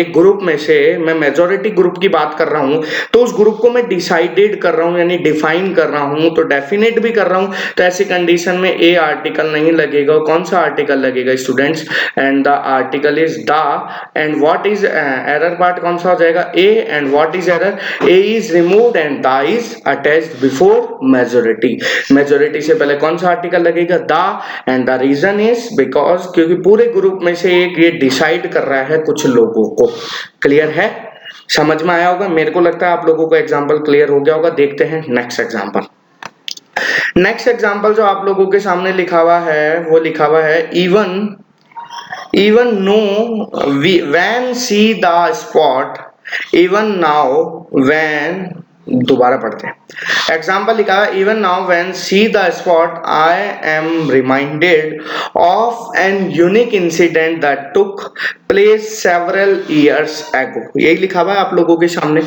एक ग्रुप में से मैं मेजोरिटी ग्रुप की बात कर रहा हूँ, तो उस ग्रुप को मैं डिसाइडेड कर रहा हूं यानी डिफाइन कर रहा हूं, तो डेफिनेट भी कर रहा हूं। तो ऐसी कंडीशन में ए आर्टिकल नहीं लगेगा। कौन सा आर्टिकल लगेगा students, and the article is the. And what is error part कौन सा हो जाएगा, A. And what is error, A is removed and the is attached before majority. Majority से पहले कौन सा आर्टिकल लगेगा, the. And the reason is because क्योंकि पूरे ग्रुप में से एक ये डिसाइड कर रहा है कुछ लोगों को। क्लियर है, समझ में आया होगा। मेरे को लगता है आप लोगों को एग्जांपल क्लियर हो गया होगा। देखते हैं नेक्स्ट एग्जांपल। नेक्स्ट एग्जांपल जो आप लोगों के सामने लिखा हुआ है, वो लिखा हुआ है even no when see the spot, even now when. दोबारा पढ़ते हैं। एग्जाम्पल लिखा है even now when see the spot I am reminded of an unique incident that took place several years ago. यही लिखा हुआ है आप लोगों के सामने।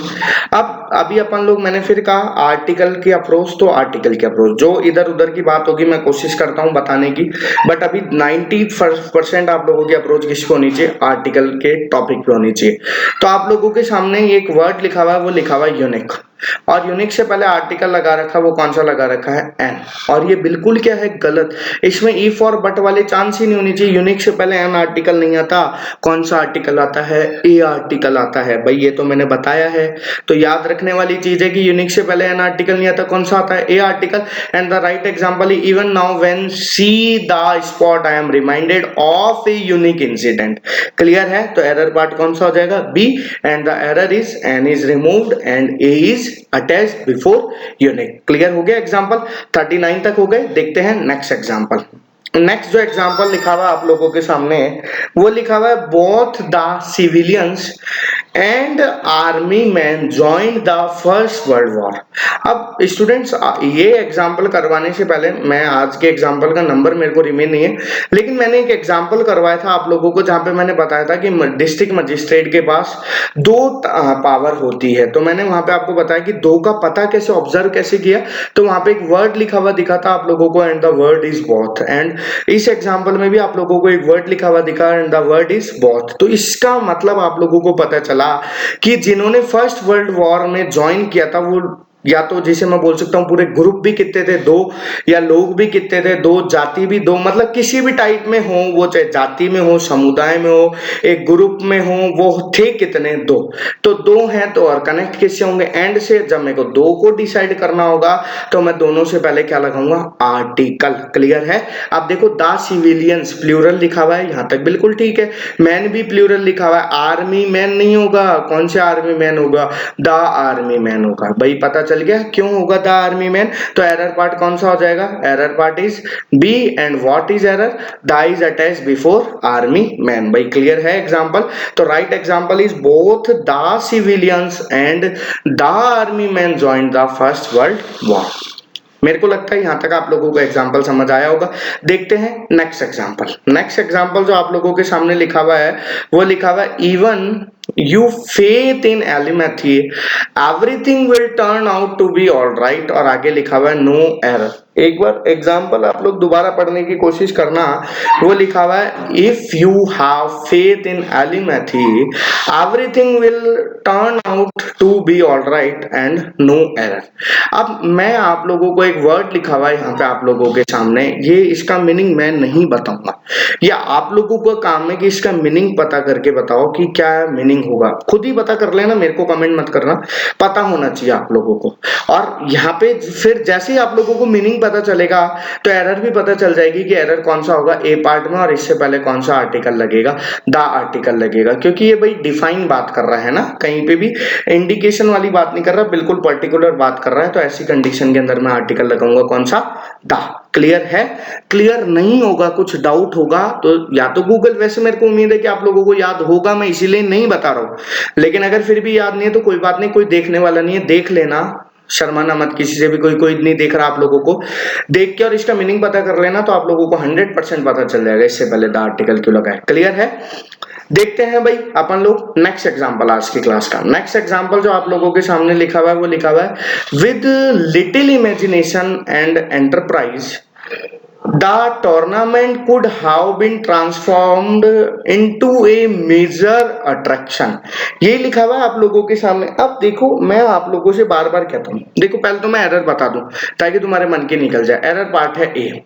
अब अभी अपन लोग, मैंने फिर कहा आर्टिकल की अप्रोच, तो आर्टिकल की अप्रोच जो इधर उधर की बात होगी मैं कोशिश करता हूं बताने की, बट अभी 90% आप लोगों की अप्रोच किसको होनी चाहिए, आर्टिकल के टॉपिक पे होनी चाहिए। तो आप लोगों के सामने एक वर्ड लिखा हुआ है, वो लिखा हुआ है यूनिक, और यूनिक से पहले आर्टिकल लगा रखा है, वो कौन सा लगा रखा है, एन। और ये बिल्कुल क्या है, गलत। इसमें इफ और बट वाले चांस ही नहीं होनी चाहिए। यूनिक से पहले एन आर्टिकल नहीं आता। कौन सा आर्टिकल आता है, ए आर्टिकल आता है। भाई ये तो मैंने बताया है, तो याद रखने वाली चीज है कि यूनिक से पहले एन आर्टिकल नहीं आता। कौन सा आता है, A article. And the right example is even now when see the spot I am reminded of a unique incident. Clear है। तो एरर पार्ट कौन सा हो जाएगा, B. And the error is an is removed and a is attached before unique. Clear हो गया। Example 39 तक हो गए। देखते हैं नेक्स्ट एग्जांपल। नेक्स्ट जो एग्जांपल लिखा हुआ आप लोगों के सामने, वो लिखा हुआ है both the civilians and army man joined the first world war. अब स्टूडेंट्स ये एग्जांपल करवाने से पहले, मैं आज के एग्जांपल का नंबर मेरे को रिमेन नहीं है, लेकिन मैंने एक एग्जांपल करवाया था आप लोगों को जहां पे मैंने बताया था कि डिस्ट्रिक्ट मजिस्ट्रेट के पास 2 पावर होती है। तो मैंने वहां पे आपको बताया कि 2 का पता कैसे, ऑब्जर्व कैसे किया। तो वहां पे एक वर्ड लिखा हुआ दिखा था आप लोगों को, and the word is both. And इस एग्जांपल में भी आप लोगों को एक वर्ड लिखा हुआ दिखा, and the word is both. तो इसका मतलब आप लोगों को पता चला कि जिन्होंने फर्स्ट वर्ल्ड वॉर में ज्वाइन किया था, वो या तो जिसे मैं बोल सकता हूँ पूरे ग्रुप भी कितने थे, 2, या लोग भी कितने थे, 2, जाति भी 2, मतलब किसी भी टाइप में हो, वो चाहे जाति में हो, समुदाय में हो, एक ग्रुप में हो, वो थे कितने, 2। तो 2 हैं, तो और कनेक्ट किससे होंगे, एंड से। जब मेरे को 2 को डिसाइड करना होगा तो मैं दोनों से पहले क्या लगाऊंगा, आर्टिकल। क्लियर है। अब देखो द सिविलियंस प्लूरल लिखा हुआ है, यहां तक बिल्कुल ठीक है। मैन भी प्लूरल लिखा हुआ है, आर्मी मैन नहीं होगा। कौन से आर्मी मैन होगा, द आर्मी मैन होगा। भाई पता चल गया क्यों होगा द आर्मी मैन। तो एरर पार्ट कौन सा हो जाएगा, error part is B. And what is error, the is attached before army man. भाई क्लियर है एग्जांपल। तो right example is both the civilians and the army man joined the first world war. मेरे को लगता है यहां तक आप लोगों को एग्जांपल समझ आया होगा। देखते हैं नेक्स्ट एग्जांपल। नेक्स्ट एग्जांपल जो आप लोगों के सामने लिखा हुआ है, वो लिखा हुआ है you faith in almighty, everything will turn out to be all right, और आगे लिखा हुआ है नो एरर। एक बार एग्जाम्पल आप लोग दोबारा पढ़ने की कोशिश करना, वो लिखा हुआ है if you have faith in almighty everything will turn out to be all right and no error. अब मैं आप लोगों को एक वर्ड लिखा हुआ है यहाँ पे आप लोगों के सामने, ये इसका मीनिंग मैं नहीं बताऊंगा, या आप लोगों को काम है कि इसका मीनिंग पता करके बताओ कि क्या मीनिंग होगा, खुद ही पता कर लेना, मेरे को कमेंट मत करना, पता होना चाहिए आप लोगों को। और यहाँ पे फिर जैसे ही आप लोगों को मीनिंग पता चलेगा तो एरर भी पता चल जाएगी कि एरर कौन सा होगा ए पार्ट में, और इससे पहले कौन सा आर्टिकल लगेगा, द आर्टिकल लगेगा, क्योंकि ये भाई डिफाइन बात कर रहा है ना, कहीं पे भी इंडिकेशन वाली बात नहीं कर रहा, बिल्कुल पर्टिकुलर बात कर रहा है, तो ऐसी कंडीशन के अंदर मैं आर्टिकल लगाऊंगा कौन सा, द। क्लियर है? क्लियर नहीं होगा, कुछ डाउट होगा तो या तो गूगल, वैसे मेरे को उम्मीद है कि आप लोगों को याद होगा, मैं इसीलिए नहीं बता रहा हूं, लेकिन अगर फिर भी याद नहीं है तो कोई बात नहीं, कोई देखने वाला नहीं है, देख लेना, शर्माना मत किसी से भी, कोई नहीं देख रहा, आप लोगों को देख के और इसका मीनिंग पता कर लेना, तो आप लोगों को 100% पता चल जाएगा इससे पहले द आर्टिकल क्यों लगा है। क्लियर है? देखते हैं भाई अपन लोग नेक्स्ट एग्जांपल आज की क्लास का। नेक्स्ट एग्जांपल जो आप लोगों के सामने लिखा हुआ है वो लिखा हुआ है with little imagination and enterprise the tournament could have been transformed into a major attraction। ये लिखा हुआ है आप लोगों के सामने। अब देखो मैं आप लोगों से बार बार कहता हूँ, देखो पहले तो मैं एरर बता दूं ताकि तुम्हारे मन के निकल जाए। एरर पार्ट है ए।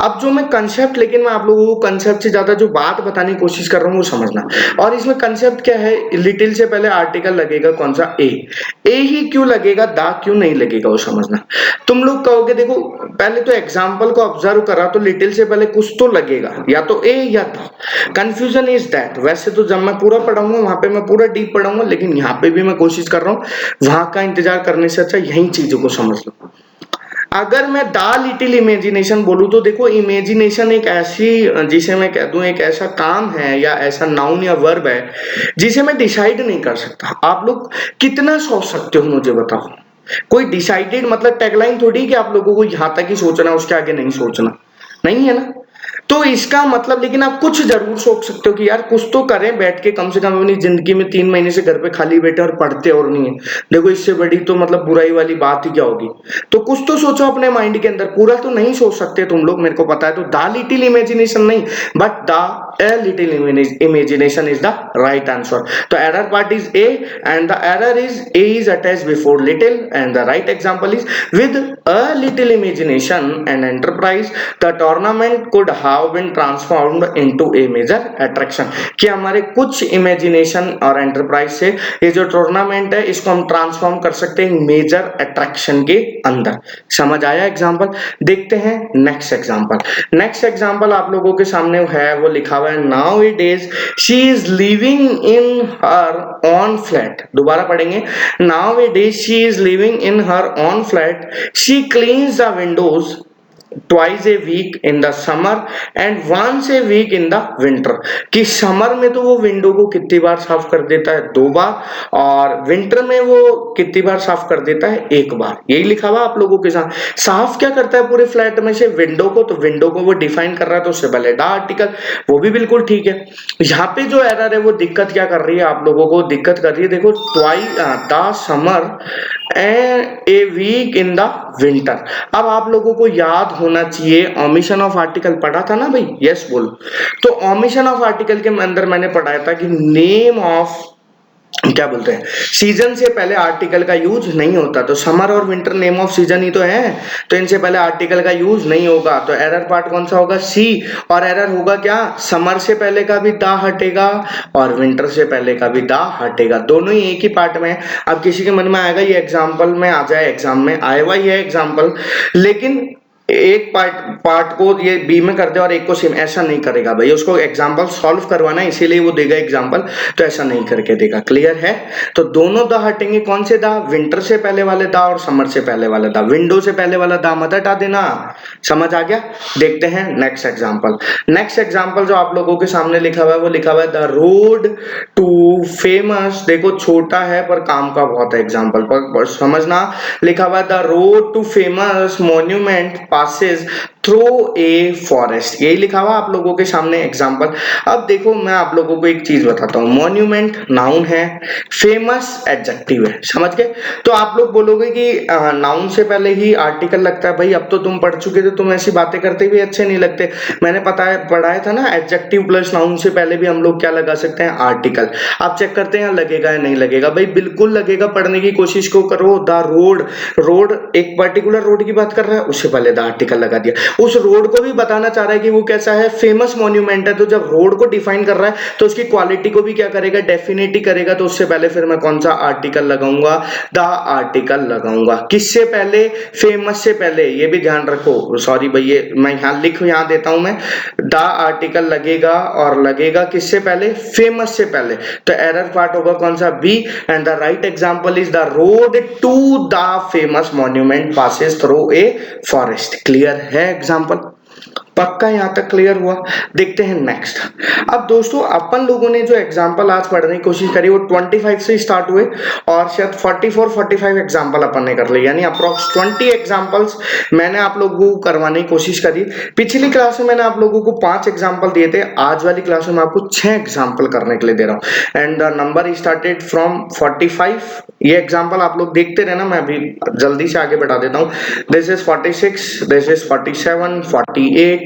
अब जो मैं कंसेप्ट, लेकिन मैं आप लोगों को कंसेप्ट से ज्यादा जो बात बताने की कोशिश कर रहा हूँ वो समझना। और इसमें कंसेप्ट क्या है, लिटिल से पहले आर्टिकल लगेगा कौन सा, ए। ए ही क्यों लगेगा, दा क्यों नहीं लगेगा वो समझना। तुम लोग कहोगे देखो पहले तो एग्जाम्पल को ऑब्जर्व करा तो लिटिल से पहले कुछ तो लगेगा, या तो ए या दा। Confusion is that. वैसे तो जब मैं पूरा पढ़ाऊंगा वहां पे मैं पूरा डीप पढ़ाऊंगा, लेकिन यहाँ पे भी मैं कोशिश कर रहा हूँ वहां का इंतजार करने से अच्छा यही चीजों को समझ लो। अगर मैं दा लिटिल इमेजिनेशन बोलूं तो देखो इमेजिनेशन एक ऐसी, जिसे मैं कह दूं एक ऐसा काम है या ऐसा नाउन या वर्ब है जिसे मैं डिसाइड नहीं कर सकता। आप लोग कितना सोच सकते हो मुझे बताओ। कोई डिसाइडेड मतलब टैगलाइन थोड़ी कि आप लोगों को यहां तक ही सोचना, उसके आगे नहीं सोचना, नहीं है ना। तो इसका मतलब, लेकिन आप कुछ जरूर सोच सकते हो कि यार कुछ तो करें बैठ के, कम से कम अपनी जिंदगी में 3 महीने से घर पे खाली बैठे और पढ़ते और नहीं है, देखो इससे बड़ी तो मतलब बुराई वाली बात ही क्या होगी। तो कुछ तो सोचो अपने माइंड के अंदर, पूरा तो नहीं सोच सकते तुम लोग मेरे को पता है। तो द लिटिल इमेजिनेशन नहीं, but the a little imagination is the right answer। तो error part is A and the error is A is attached before little, and the right example is with a little imagination and enterprise the tournament could have been transformed into a major attraction। कि हमारे कुछ imagination और enterprise से ये जो tournament है इसको हम ट्रांसफॉर्म कर सकते हैं मेजर अट्रैक्शन के अंदर। समझ आया एग्जांपल? देखते हैं नेक्स्ट एग्जांपल। नेक्स्ट एग्जांपल आप लोगों के सामने है, वो लिखा हुआ है nowadays she is living in her own flat। दोबारा पढ़ेंगे, nowadays she is living in her own flat, she cleans the windows twice a week in the summer and once a week in the winter। कि summer में तो वो window को कितनी बार साफ कर देता है, 2 बार, और विंटर में वो कितनी बार साफ कर देता है, 1 बार। यही लिखा हुआ आप लोगों के साथ। साफ क्या करता है पूरे फ्लैट में से, विंडो को, तो विंडो को वो डिफाइन कर रहा है, तो उससे पहले द आर्टिकल, वो भी बिल्कुल ठीक है। यहाँ पे जो एरर है वो दिक्कत क्या कर रही है, आप लोगों को दिक्कत कर रही है, देखो twice the summer and a week in the winter. अब आप लोगों को याद होना चाहिए ओमिशन ऑफ आर्टिकल पढ़ा था ना भाई, यस बोलो। तो ओमिशन ऑफ आर्टिकल के अंदर मैंने पढ़ाया था कि नेम ऑफ, क्या बोलते हैं, सीजन से पहले आर्टिकल का यूज नहीं होता। तो समर और विंटर नेम ऑफ सीजन ही तो है, तो इनसे पहले आर्टिकल का यूज नहीं होगा। तो एरर पार्ट कौन सा होगा, सी। और एरर होगा क्या, समर से पहले का भी दा हटेगा और विंटर से पहले का भी दा हटेगा, दोनों ही एक ही पार्ट में है। अब किसी के मन में आएगा ये एग्जाम्पल में आ जाए, एग्जाम में आया हुआ ही है एग्जाम्पल, लेकिन एक पार्ट को ये बी में कर दे और एक को सी में, ऐसा नहीं करेगा भाई। उसको एग्जांपल सॉल्व करवाना है, इसीलिए वो देगा एग्जांपल, तो ऐसा नहीं करके देगा। क्लियर है? तो दोनों दा हटेंगे, कौन से दा, विंटर से पहले वाले दा और समर से पहले वाला दा। विंडो से पहले वाला दा मत हटा देना। समझ आ गया? देखते हैं नेक्स्ट एग्जाम्पल। नेक्स्ट एग्जाम्पल जो आप लोगों के सामने लिखा हुआ है वो लिखा हुआ है द रोड टू फेमस। देखो छोटा है पर काम का बहुत है एग्जाम्पल पर समझना। लिखा हुआ है the road to famous monument passes through a forest, यही लिखा हुआ आप लोगों के सामने एग्जाम्पल। अब देखो मैं आप लोगों को एक चीज बताता हूँ, मॉन्यूमेंट नाउन है, फेमस एडजेक्टिव है, समझ गए। तो आप लोग बोलोगे कि नाउन से पहले ही आर्टिकल लगता है, भाई अब तो तुम पढ़ चुके थे, तुम ऐसी बातें करते भी अच्छे नहीं लगते। मैंने पढ़ाया था ना, एडजेक्टिव प्लस नाउन से पहले भी हम लोग क्या लगा सकते हैं, आर्टिकल। आप चेक करते हैं लगेगा या नहीं लगेगा, भाई बिल्कुल लगेगा, पढ़ने की कोशिश को करो। द रोड, रोड एक पर्टिकुलर रोड की बात कर रहा है, उससे पहले द आर्टिकल लगा दिया। उस रोड को भी बताना चाह रहा है कि वो कैसा है, फेमस मॉन्यूमेंट है, तो जब रोड को डिफाइन कर रहा है तो उसकी क्वालिटी को भी क्या करेगा, डेफिनेट ही करेगा। तो उससे पहले फिर मैं कौन सा आर्टिकल लगाऊंगा, द आर्टिकल लगाऊंगा। किससे पहले, फेमस से पहले, ये भी ध्यान रखो। सॉरी भैया, मैं यहाँ देता हूं मैं, द आर्टिकल लगेगा, और लगेगा किससे पहले, फेमस से पहले। तो एरर पार्ट होगा कौन सा, B. And the right example is the road to the famous monument passes through a forest. Clear है एग्जांपल, पक्का यहां तक क्लियर हुआ। देखते हैं नेक्स्ट। अब दोस्तों अपन लोगों ने जो एग्जांपल आज पढ़ने की कोशिश करी वो 25 से स्टार्ट हुए, और शायद 44-45 एग्जांपल अपन ने कर लिए, यानी अप्रोक्स 20 एग्जांपल्स मैंने आप लोगों को करवाने की कोशिश करी। पिछली क्लास में मैंने आप लोगों को 5 एग्जांपल दिए थे, आज वाली क्लास में मैं आपको 6 एग्जांपल करने के लिए दे रहा हूं। And the number started from 45। ये एग्जांपल आप लोग देखते रहना, मैं अभी जल्दी से आगे बढ़ा देता हूं। This is 46, this is 47, 48,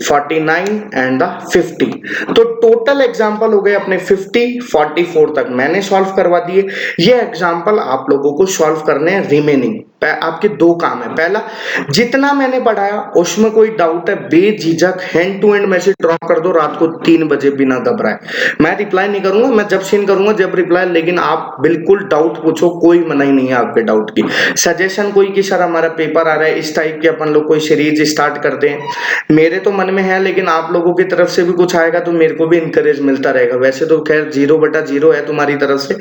49 and the 50। तो टोटल एग्जांपल हो गए अपने 50, 44 तक मैंने सॉल्व करवा दिए। ये एग्जांपल आप लोगों को सॉल्व करने हैं रिमेनिंग। आपके 2 काम है। पहला, जितना मैंने पढ़ाया उसमें कोई डाउट है, बेझिझक hand to hand message drop कर दो रात को 3 बजे बिना घबराए। मैं रिप्लाई नहीं करूंगा, मैं जब सीन करूंगा जब रिप्लाई, लेकिन आप बिल्कुल डाउट पूछो, कोई मनाही नहीं है आपके डाउट की। सजेशन कोई कि सर हमारा पेपर आ रहा है, इस टाइप की अपन लोग कोई सीरीज स्टार्ट करते हैं, मेरे तो मन में है, लेकिन आप लोगों की तरफ से भी कुछ आएगा तो मेरे को भी इंकरेज मिलता रहेगा। वैसे तो खैर 0/0 है तुम्हारी तरफ से,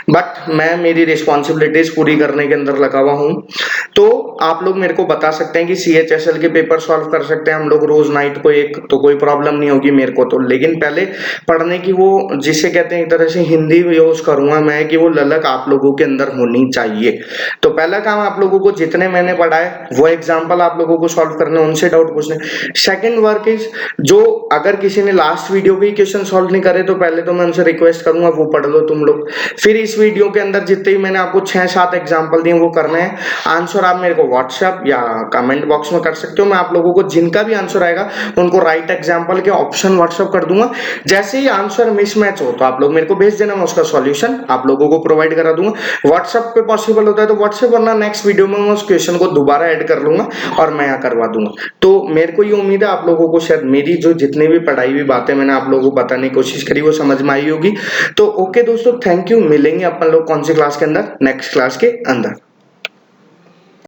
बट मैं मेरी रिस्पॉन्सिबिलिटीज पूरी करने के अंदर लगा हुआ हूं। तो आप लोग मेरे को बता सकते हैं कि CHSL के पेपर सॉल्व कर सकते हैं हम लोग रोज नाइट को एक, तो कोई प्रॉब्लम नहीं होगी मेरे को तो। लेकिन पहले पढ़ने की वो जिसे कहते हैं एक तरह से हिंदी यूज करूंगा मैं, कि वो ललक आप लोगों के अंदर होनी चाहिए। तो पहला काम आप लोगों को जितने मैंने पढ़ाए वो एग्जाम्पल आप लोगों को सॉल्व करने, उनसे डाउट पूछने। सेकंड वर्क इज, जो अगर किसी ने लास्ट वीडियो के क्वेश्चन सॉल्व नहीं करे तो पहले तो मैं उनसे रिक्वेस्ट करूंगा वो पढ़ लो तुम लोग। फिर इस वीडियो के अंदर जितने भी मैंने आपको 6-7 एग्जाम्पल दिए वो करने हैं। आंसर आप मेरे को व्हाट्सएप या कमेंट बॉक्स में कर सकते हो, मैं आप लोगों को जिनका भी आंसर आएगा उनको राइट एग्जाम्पल के ऑप्शन व्हाट्सएप कर दूंगा। जैसे ही आंसर मिसमैच हो तो आप लोग मेरे को भेज देना, मैं उसका सॉल्यूशन आप लोगों को प्रोवाइड करा दूंगा। व्हाट्सएप पे पॉसिबल होता है तो व्हाट्सएप, वरना नेक्स्ट वीडियो में मैं उस क्वेश्चन को दोबारा ऐड कर लूंगा और मैं यहाँ करवा दूंगा। तो मेरे को ये उम्मीद है आप लोगों को शायद मेरी जो जितनी भी पढ़ाई हुई बातें मैंने आप लोगों को बताने की कोशिश करी वो समझ में आई होगी। तो ओके दोस्तों, थैंक यू। मिलेंगे अपन लोग कौन सी क्लास के अंदर, नेक्स्ट क्लास के अंदर।